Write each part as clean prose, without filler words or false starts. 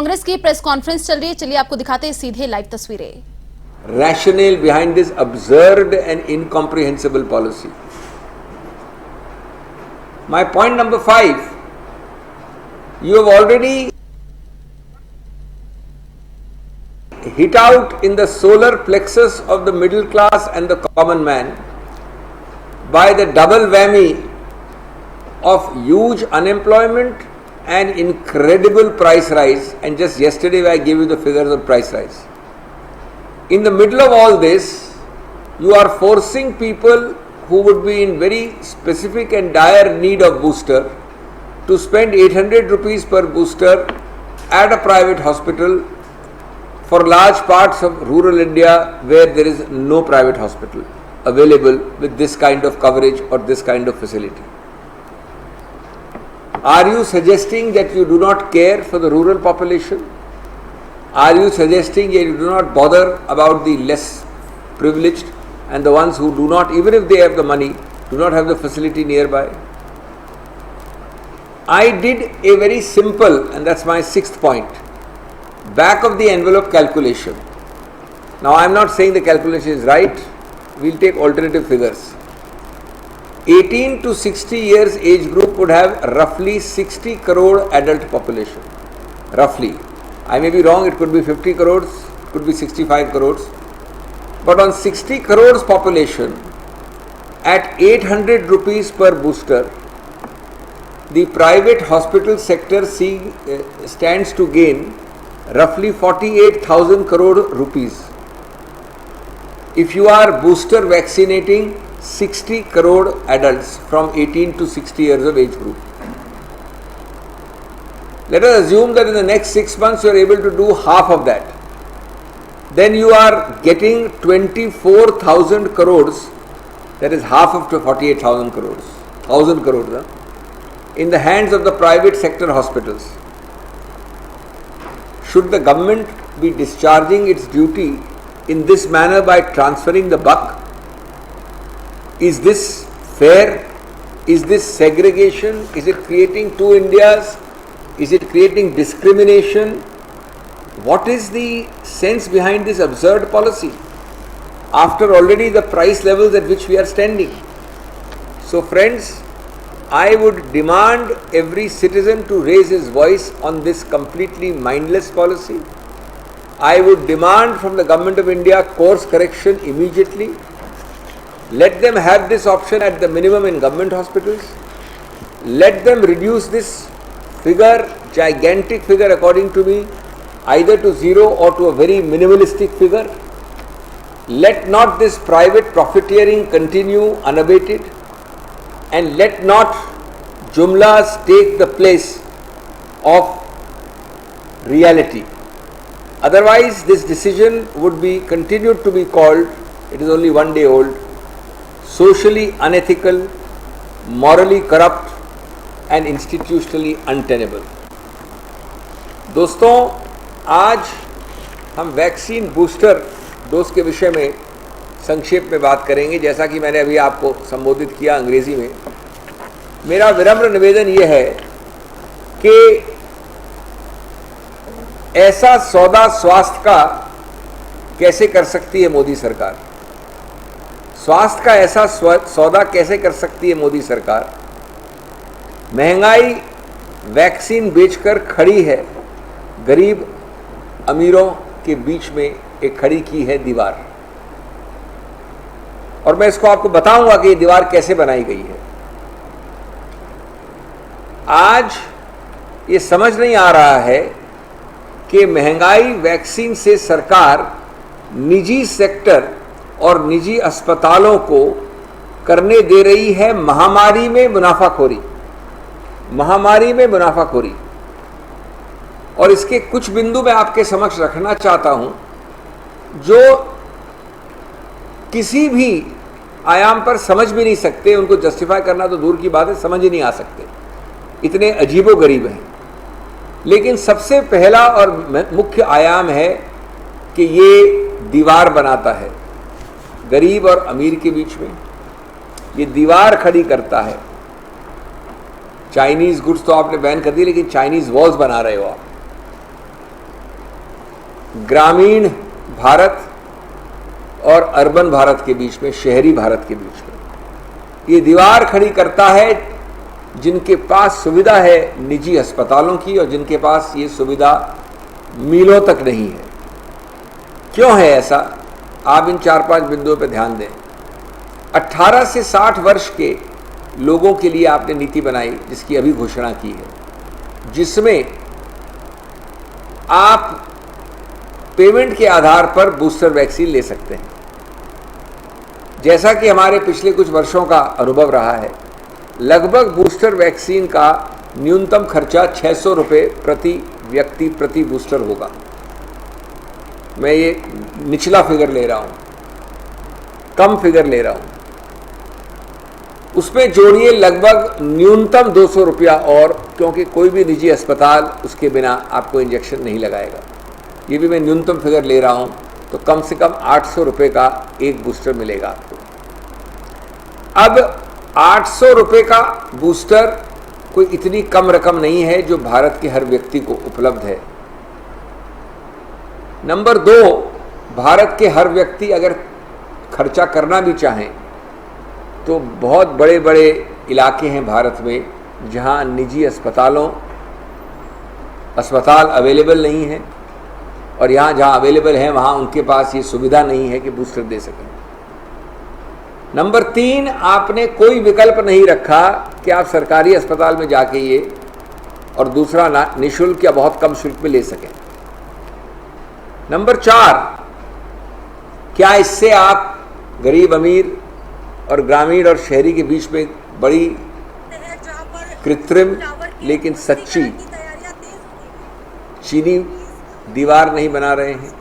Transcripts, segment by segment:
कांग्रेस की press conference चल रही है, चलिए आपको दिखाते हैं सीधे लाइव तस्वीरें। Rationale behind this absurd and incomprehensible policy. My point number 5, you have already hit out in the solar plexus of the middle class and the common man by the double whammy of huge unemployment and incredible price rise. And just yesterday I gave you the figures of price rise. In the middle of all this, you are forcing people who would be in very specific and dire need of booster to spend 800 rupees per booster at a private hospital for large parts of rural India where there is no private hospital available with this kind of coverage or this kind of facility. Are you suggesting that you do not care for the rural population? Are you suggesting that you do not bother about the less privileged and the ones who do not, even if they have the money, do not have the facility nearby? I did a very simple, and that's my 6th point, back of the envelope calculation. Now I am not saying the calculation is right, we will take alternative figures. 18 to 60 years age group would have roughly 60 crore adult population, roughly. I may be wrong, it could be 50 crores, it could be 65 crores. But on 60 crores population, at 800 rupees per booster, the private hospital sector stands to gain roughly 48,000 crore rupees. If you are booster vaccinating 60 crore adults from 18 to 60 years of age group. Let us assume that in the next 6 months you are able to do half of that. Then you are getting 24,000 crores, that is half of 48,000 crores, 1,000 crores in the hands of the private sector hospitals. Should the government be discharging its duty in this manner by transferring the buck? Is this fair? Is this segregation? Is it creating two Indias? Is it creating discrimination? What is the sense behind this absurd policy after already the price levels at which we are standing? So friends, I would demand every citizen to raise his voice on this completely mindless policy. I would demand from the Government of India course correction immediately. Let them have this option at the minimum in government hospitals. Let them reduce this figure, gigantic figure according to me, either to zero or to a very minimalistic figure. Let not this private profiteering continue unabated, and let not jumlas take the place of reality. Otherwise, this decision would be continued to be called, it is only 1 day old, socially unethical, morally corrupt and institutionally untenable. दोस्तों, आज हम vaccine booster dose के विषय में संक्षेप में बात करेंगे। जैसा कि मैंने अभी आपको संबोधित किया अंग्रेजी में, मेरा विनम्र निवेदन यह है कि ऐसा सौदा स्वास्थ्य का कैसे कर सकती है मोदी सरकार? स्वास्थ्य का ऐसा सौदा कैसे कर सकती है मोदी सरकार? महंगाई वैक्सीन बेचकर खड़ी है, गरीब अमीरों के बीच में एक खड़ी की है दीवार। और मैं इसको आपको बताऊंगा कि ये दीवार कैसे बनाई गई है। आज ये समझ नहीं आ रहा है कि महंगाई वैक्सीन से सरकार निजी सेक्टर और निजी अस्पतालों को करने दे रही है महामारी में मुनाफाखोरी, महामारी में मुनाफाखोरी। और इसके कुछ बिंदु मैं आपके समक्ष रखना चाहता हूं जो किसी भी आयाम पर समझ भी नहीं सकते, उनको जस्टिफाई करना तो दूर की बात है, समझ ही नहीं आ सकते, इतने अजीबोगरीब हैं। लेकिन सबसे पहला और मुख्य आयाम है कि ये दीवार बनाता है गरीब और अमीर के बीच में, ये दीवार खड़ी करता है। चाइनीज गुड्स तो आपने बैन कर दी, लेकिन चाइनीज वॉल्स बना रहे हो आप। ग्रामीण भारत और अर्बन भारत के बीच में, शहरी भारत के बीच में ये दीवार खड़ी करता है जिनके पास सुविधा है निजी अस्पतालों की और जिनके पास ये सुविधा मीलों तक नहीं है। क्यों है ऐसा? आप इन 4-5 बिंदुओं पर ध्यान दें। 18 से 60 वर्ष के लोगों के लिए आपने नीति बनाई जिसकी अभी घोषणा की है, जिसमें आप पेमेंट के आधार पर बूस्टर वैक्सीन ले सकते हैं। जैसा कि हमारे पिछले कुछ वर्षों का अनुभव रहा है, लगभग बूस्टर वैक्सीन का न्यूनतम खर्चा 600 रुपये प्रति व्यक्ति प्रति बूस्टर होगा। मैं ये निचला फिगर ले रहा हूं, कम फिगर ले रहा हूं। उसमें जोड़िए लगभग न्यूनतम 200 रुपया और, क्योंकि कोई भी निजी अस्पताल उसके बिना आपको इंजेक्शन नहीं लगाएगा। ये भी मैं न्यूनतम फिगर ले रहा हूं, तो कम से कम 800 रुपये का एक बूस्टर मिलेगा आपको। अब 800 रुपये का बूस्टर कोई इतनी कम रकम नहीं है जो भारत के हर व्यक्ति को उपलब्ध है। नंबर 2, भारत के हर व्यक्ति अगर खर्चा करना भी चाहें तो बहुत बड़े बड़े इलाके हैं भारत में जहां निजी अस्पताल अवेलेबल नहीं है, और जहां अवेलेबल है वहां उनके पास ये सुविधा नहीं है कि बूस्टर दे सकें। नंबर 3, आपने कोई विकल्प नहीं रखा कि आप सरकारी अस्पताल में जाके ये, और दूसरा निःशुल्क या बहुत कम शुल्क में ले सकें। नंबर 4, क्या इससे आप गरीब अमीर और ग्रामीण और शहरी के बीच में बड़ी कृत्रिम लेकिन सच्ची चीनी दीवार नहीं बना रहे हैं?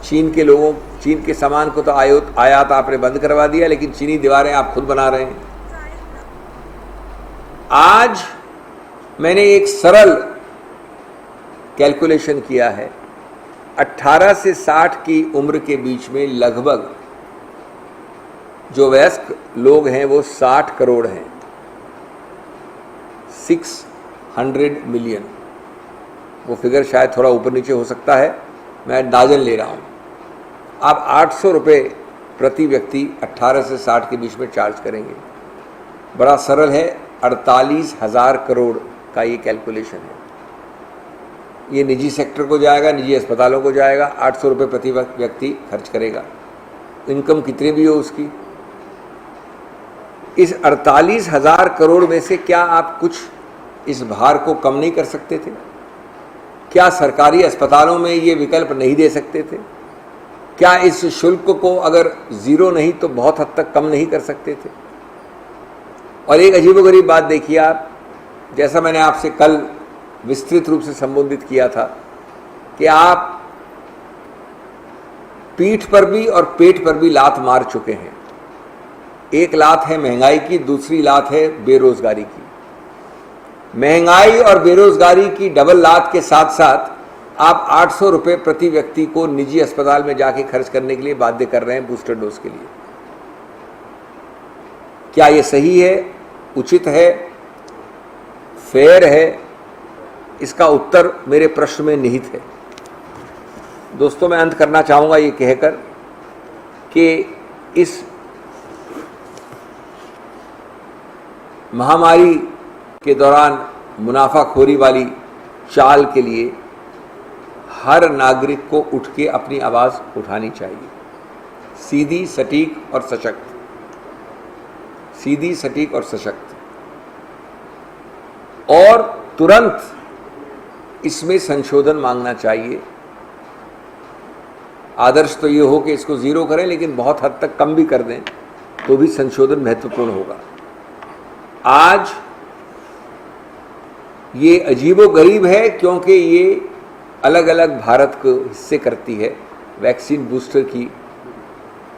चीन के सामान को तो आयात आपने बंद करवा दिया, लेकिन चीनी दीवारें आप खुद बना रहे हैं। आज मैंने एक सरल कैलकुलेशन किया है। 18 से 60 की उम्र के बीच में लगभग जो वयस्क लोग हैं वो 60 करोड़ हैं, 600 मिलियन। वो फिगर शायद थोड़ा ऊपर नीचे हो सकता है, मैं अंदाजन ले रहा हूँ। आप 800 रुपये प्रति व्यक्ति 18 से 60 के बीच में चार्ज करेंगे। बड़ा सरल है, 48,000 करोड़ का ये कैलकुलेशन है। ये निजी सेक्टर को जाएगा, निजी अस्पतालों को जाएगा। 800 रुपये प्रति व्यक्ति खर्च करेगा, इनकम कितनी भी हो उसकी। इस 48,000 करोड़ में से क्या आप कुछ इस भार को कम नहीं कर सकते थे? क्या सरकारी अस्पतालों में ये विकल्प नहीं दे सकते थे? क्या इस शुल्क को अगर जीरो नहीं तो बहुत हद तक कम नहीं कर सकते थे? और एक अजीबोगरीब बात देखिए आप, जैसा मैंने आपसे कल विस्तृत रूप से संबोधित किया था कि आप पीठ पर भी और पेट पर भी लात मार चुके हैं। एक लात है महंगाई की, दूसरी लात है बेरोजगारी की। महंगाई और बेरोजगारी की डबल लात के साथ साथ आप 800 रुपये प्रति व्यक्ति को निजी अस्पताल में जाके खर्च करने के लिए बाध्य कर रहे हैं बूस्टर डोज के लिए। क्या ये सही है, उचित है, फेयर है? इसका उत्तर मेरे प्रश्न में निहित है। दोस्तों, मैं अंत करना चाहूँगा ये कहकर कि इस महामारी के दौरान मुनाफाखोरी वाली चाल के लिए हर नागरिक को उठ के अपनी आवाज़ उठानी चाहिए। सीधी, सटीक और सशक्त, सीधी, सटीक और सशक्त, और तुरंत इसमें संशोधन मांगना चाहिए। आदर्श तो ये हो कि इसको जीरो करें, लेकिन बहुत हद तक कम भी कर दें तो भी संशोधन महत्वपूर्ण होगा। आज ये अजीबोगरीब है क्योंकि ये अलग अलग भारत को हिस्से करती है वैक्सीन बूस्टर की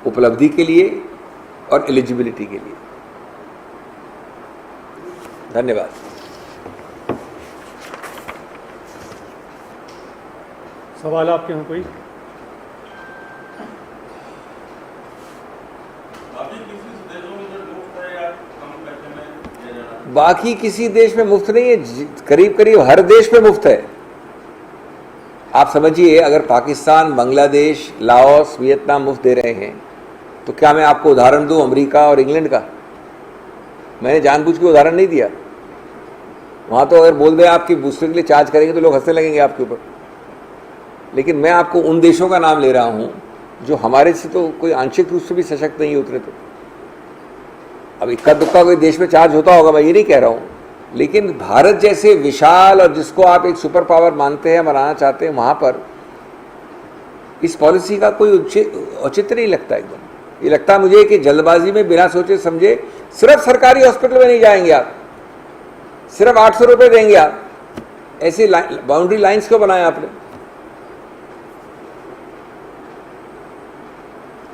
उपलब्धि के लिए और एलिजिबिलिटी के लिए। धन्यवाद। सवाल आपके हैं कोई? बाकी किसी देश में मुफ्त नहीं है, करीब करीब हर देश में मुफ्त है। आप समझिए, अगर पाकिस्तान, बांग्लादेश, लाओस, वियतनाम मुफ्त दे रहे हैं तो क्या मैं आपको उदाहरण दूं अमेरिका और इंग्लैंड का? मैंने जानबूझ के उदाहरण नहीं दिया। वहाँ तो अगर बोल दें आपकी बूस्टर के लिए चार्ज करेंगे तो लोग हंसने लगेंगे आपके ऊपर। लेकिन मैं आपको उन देशों का नाम ले रहा हूँ जो हमारे से तो कोई आंशिक रूप से भी सशक्त नहीं उतरे। तो अब इक्का दुक्का कोई देश में चार्ज होता होगा, मैं ये नहीं कह रहा हूँ, लेकिन भारत जैसे विशाल और जिसको आप एक सुपर पावर मानते हैं, बनाना चाहते हैं, वहाँ पर इस पॉलिसी का कोई औचित्य नहीं लगता। एकदम ये लगता है मुझे कि जल्दबाजी में बिना सोचे समझे सिर्फ सरकारी हॉस्पिटल में नहीं जाएंगे आप, सिर्फ 800 रुपये देंगे आप, ऐसी बाउंड्री लाइंस क्यों बनाए आपने?